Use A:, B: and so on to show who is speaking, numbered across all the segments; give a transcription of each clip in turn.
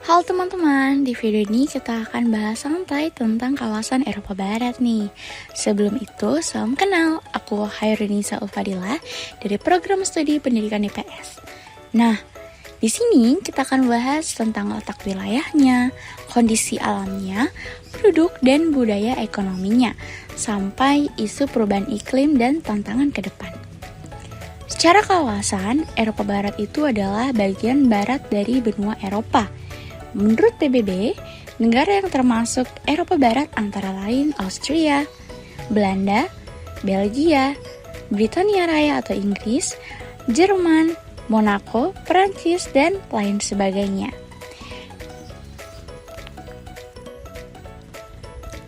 A: Halo teman-teman, di video ini kita akan bahas santai tentang kawasan Eropa Barat nih. Sebelum itu, salam kenal, aku Hairunisa Ulfadilah dari program studi pendidikan IPS. Nah, di sini kita akan bahas tentang letak wilayahnya, kondisi alamnya, penduduk dan budaya ekonominya, sampai isu perubahan iklim dan tantangan ke depan. Secara kawasan, Eropa Barat itu adalah bagian barat dari benua Eropa. Menurut PBB, negara yang termasuk Eropa Barat antara lain Austria, Belanda, Belgia, Britania Raya atau Inggris, Jerman, Monaco, Perancis, dan lain sebagainya.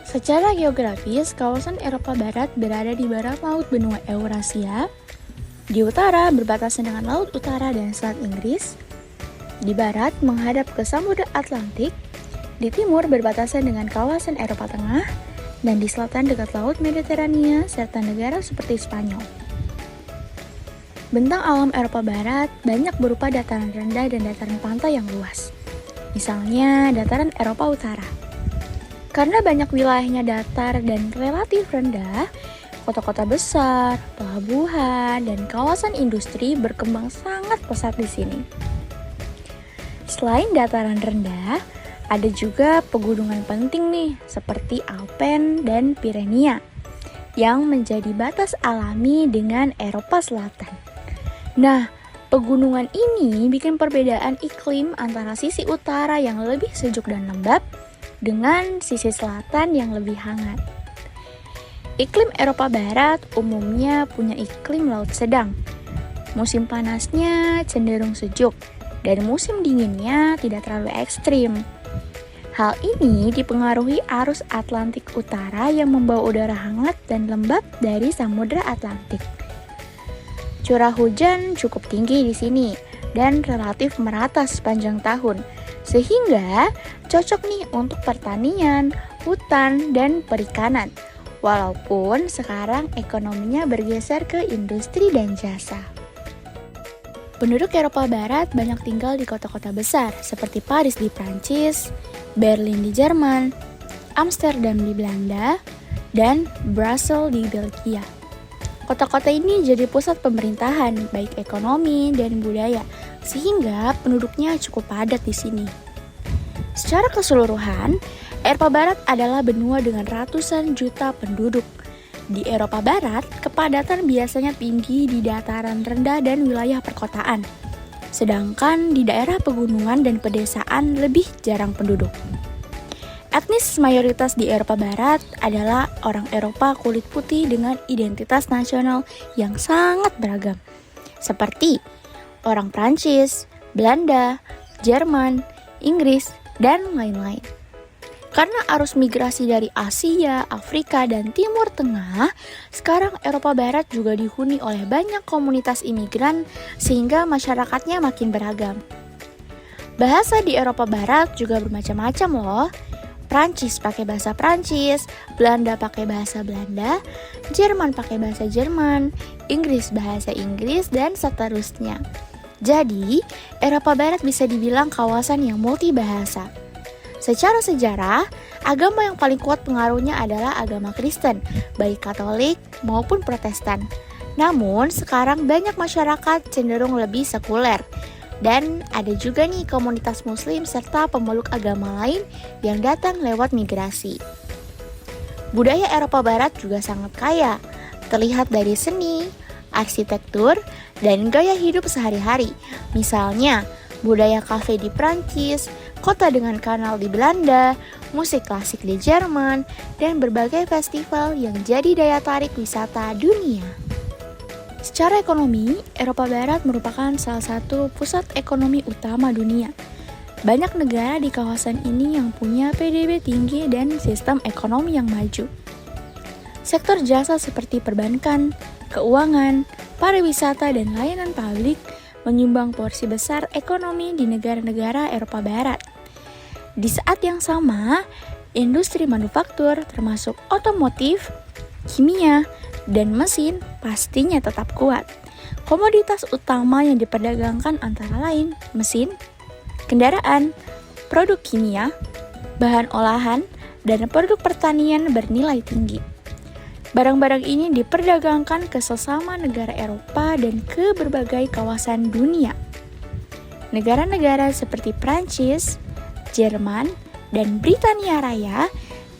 A: Secara geografis, kawasan Eropa Barat berada di barat laut benua Eurasia, di utara berbatasan dengan Laut Utara dan Selat Inggris, di barat menghadap ke Samudra Atlantik, di timur berbatasan dengan kawasan Eropa Tengah, dan di selatan dekat Laut Mediterania serta negara seperti Spanyol. Bentang alam Eropa Barat banyak berupa dataran rendah dan dataran pantai yang luas. Misalnya dataran Eropa Utara. Karena banyak wilayahnya datar dan relatif rendah, kota-kota besar, pelabuhan, dan kawasan industri berkembang sangat pesat di sini. Selain dataran rendah, ada juga pegunungan penting nih, seperti Alpen dan Pirenia, yang menjadi batas alami dengan Eropa Selatan. Nah, pegunungan ini bikin perbedaan iklim antara sisi utara yang lebih sejuk dan lembab dengan sisi selatan yang lebih hangat. Iklim Eropa Barat umumnya punya iklim laut sedang. Musim panasnya cenderung sejuk dan musim dinginnya tidak terlalu ekstrim. Hal ini dipengaruhi arus Atlantik Utara yang membawa udara hangat dan lembab dari Samudra Atlantik. Curah hujan cukup tinggi di sini dan relatif merata sepanjang tahun, sehingga cocok nih untuk pertanian, hutan, dan perikanan. Walaupun sekarang ekonominya bergeser ke industri dan jasa. Penduduk Eropa Barat banyak tinggal di kota-kota besar seperti Paris di Prancis, Berlin di Jerman, Amsterdam di Belanda, dan Brussels di Belgia. Kota-kota ini jadi pusat pemerintahan, baik ekonomi dan budaya, sehingga penduduknya cukup padat di sini. Secara keseluruhan, Eropa Barat adalah benua dengan ratusan juta penduduk. Di Eropa Barat, kepadatan biasanya tinggi di dataran rendah dan wilayah perkotaan. Sedangkan di daerah pegunungan dan pedesaan lebih jarang penduduk. Etnis mayoritas di Eropa Barat adalah orang Eropa kulit putih dengan identitas nasional yang sangat beragam. Seperti orang Prancis, Belanda, Jerman, Inggris, dan lain-lain. Karena arus migrasi dari Asia, Afrika, dan Timur Tengah, sekarang Eropa Barat juga dihuni oleh banyak komunitas imigran sehingga masyarakatnya makin beragam. Bahasa di Eropa Barat juga bermacam-macam loh. Prancis pakai bahasa Prancis, Belanda pakai bahasa Belanda, Jerman pakai bahasa Jerman, Inggris bahasa Inggris, dan seterusnya. Jadi, Eropa Barat bisa dibilang kawasan yang multibahasa. Secara sejarah, agama yang paling kuat pengaruhnya adalah agama Kristen, baik Katolik maupun Protestan. Namun, sekarang banyak masyarakat cenderung lebih sekuler. Dan ada juga nih komunitas muslim serta pemeluk agama lain yang datang lewat migrasi. Budaya Eropa Barat juga sangat kaya, terlihat dari seni, arsitektur, dan gaya hidup sehari-hari. Misalnya, budaya kafe di Prancis, kota dengan kanal di Belanda, musik klasik di Jerman, dan berbagai festival yang jadi daya tarik wisata dunia. Secara ekonomi, Eropa Barat merupakan salah satu pusat ekonomi utama dunia. Banyak negara di kawasan ini yang punya PDB tinggi dan sistem ekonomi yang maju. Sektor jasa seperti perbankan, keuangan, pariwisata, dan layanan publik menyumbang porsi besar ekonomi di negara-negara Eropa Barat. Di saat yang sama, industri manufaktur termasuk otomotif, kimia, dan mesin pastinya tetap kuat. Komoditas utama yang diperdagangkan antara lain mesin, kendaraan, produk kimia, bahan olahan, dan produk pertanian bernilai tinggi. Barang-barang ini diperdagangkan ke sesama negara Eropa dan ke berbagai kawasan dunia. Negara-negara seperti Prancis, Jerman, dan Britania Raya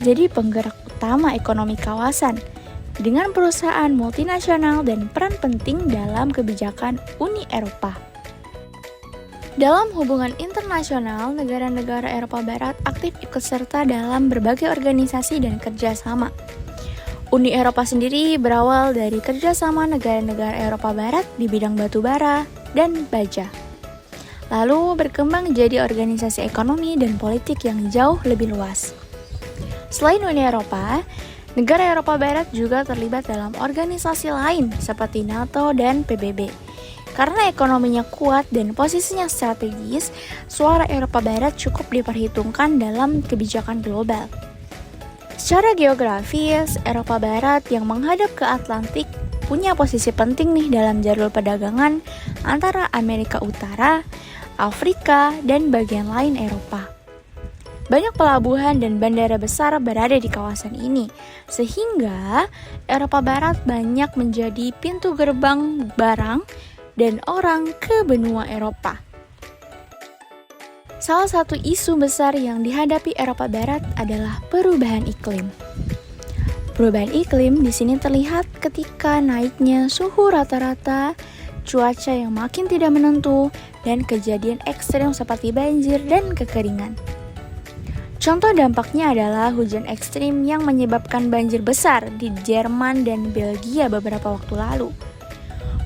A: jadi penggerak utama ekonomi kawasan dengan perusahaan multinasional dan peran penting dalam kebijakan Uni Eropa. Dalam hubungan internasional, negara-negara Eropa Barat aktif ikut serta dalam berbagai organisasi dan kerjasama. Uni Eropa sendiri berawal dari kerjasama negara-negara Eropa Barat di bidang batu bara dan baja. Lalu berkembang jadi organisasi ekonomi dan politik yang jauh lebih luas. Selain Uni Eropa, negara Eropa Barat juga terlibat dalam organisasi lain seperti NATO dan PBB. Karena ekonominya kuat dan posisinya strategis, suara Eropa Barat cukup diperhitungkan dalam kebijakan global. Secara geografis, Eropa Barat yang menghadap ke Atlantik punya posisi penting nih dalam jalur perdagangan antara Amerika Utara, Afrika, dan bagian lain Eropa. Banyak pelabuhan dan bandara besar berada di kawasan ini, sehingga Eropa Barat banyak menjadi pintu gerbang barang dan orang ke benua Eropa. Salah satu isu besar yang dihadapi Eropa Barat adalah perubahan iklim. Perubahan iklim di sini terlihat ketika naiknya suhu rata-rata, cuaca yang makin tidak menentu, dan kejadian ekstrem seperti banjir dan kekeringan. Contoh dampaknya adalah hujan ekstrim yang menyebabkan banjir besar di Jerman dan Belgia beberapa waktu lalu.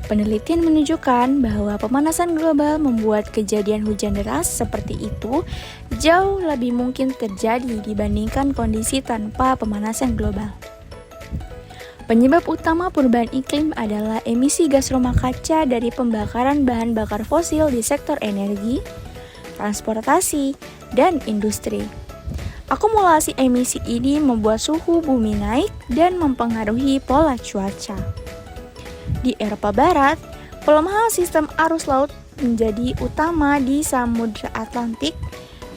A: Penelitian menunjukkan bahwa pemanasan global membuat kejadian hujan deras seperti itu jauh lebih mungkin terjadi dibandingkan kondisi tanpa pemanasan global. Penyebab utama perubahan iklim adalah emisi gas rumah kaca dari pembakaran bahan bakar fosil di sektor energi, transportasi, dan industri. Akumulasi emisi ini membuat suhu bumi naik dan mempengaruhi pola cuaca. Di Eropa Barat, pelemahan sistem arus laut menjadi utama di Samudra Atlantik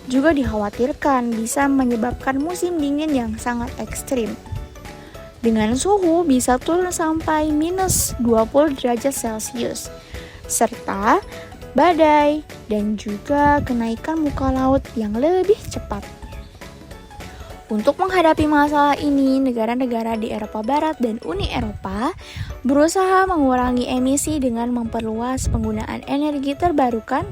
A: juga dikhawatirkan bisa menyebabkan musim dingin yang sangat ekstrim. Dengan suhu bisa turun sampai minus 20 derajat Celcius, serta badai dan juga kenaikan muka laut yang lebih cepat. Untuk menghadapi masalah ini, negara-negara di Eropa Barat dan Uni Eropa berusaha mengurangi emisi dengan memperluas penggunaan energi terbarukan,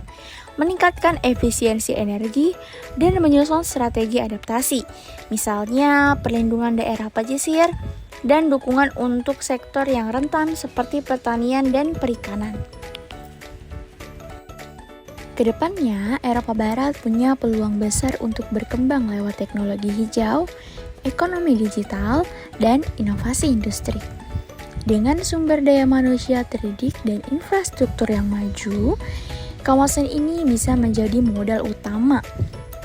A: meningkatkan efisiensi energi, dan menyusun strategi adaptasi, misalnya perlindungan daerah pesisir dan dukungan untuk sektor yang rentan seperti pertanian dan perikanan. Kedepannya, Eropa Barat punya peluang besar untuk berkembang lewat teknologi hijau, ekonomi digital, dan inovasi industri. Dengan sumber daya manusia terdidik dan infrastruktur yang maju, kawasan ini bisa menjadi modal utama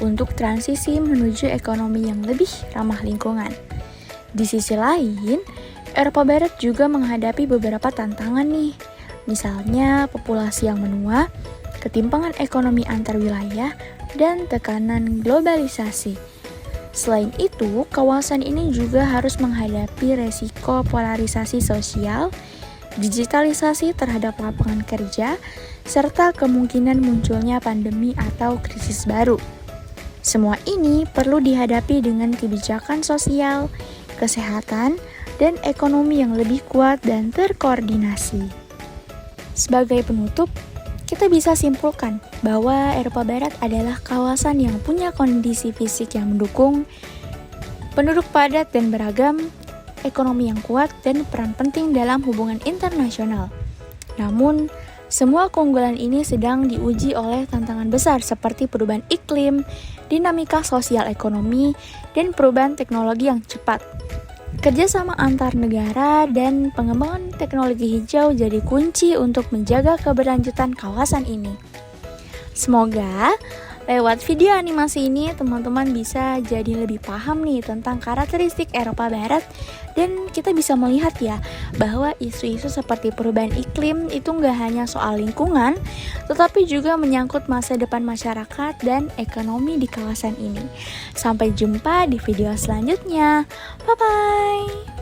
A: untuk transisi menuju ekonomi yang lebih ramah lingkungan. Di sisi lain, Eropa Barat juga menghadapi beberapa tantangan nih, misalnya populasi yang menua, ketimpangan ekonomi antar wilayah, dan tekanan globalisasi. Selain itu, kawasan ini juga harus menghadapi resiko polarisasi sosial, digitalisasi terhadap lapangan kerja, serta kemungkinan munculnya pandemi atau krisis baru. Semua ini perlu dihadapi dengan kebijakan sosial, kesehatan, dan ekonomi yang lebih kuat dan terkoordinasi. Sebagai penutup, kita bisa simpulkan bahwa Eropa Barat adalah kawasan yang punya kondisi fisik yang mendukung, penduduk padat dan beragam, ekonomi yang kuat, dan peran penting dalam hubungan internasional. Namun, semua keunggulan ini sedang diuji oleh tantangan besar seperti perubahan iklim, dinamika sosial ekonomi, dan perubahan teknologi yang cepat. Kerjasama antar negara dan pengembangan teknologi hijau jadi kunci untuk menjaga keberlanjutan kawasan ini. Semoga Lewat video animasi ini, teman-teman bisa jadi lebih paham nih tentang karakteristik Eropa Barat, dan kita bisa melihat ya bahwa isu-isu seperti perubahan iklim itu nggak hanya soal lingkungan, tetapi juga menyangkut masa depan masyarakat dan ekonomi di kawasan ini. Sampai jumpa di video selanjutnya. Bye-bye!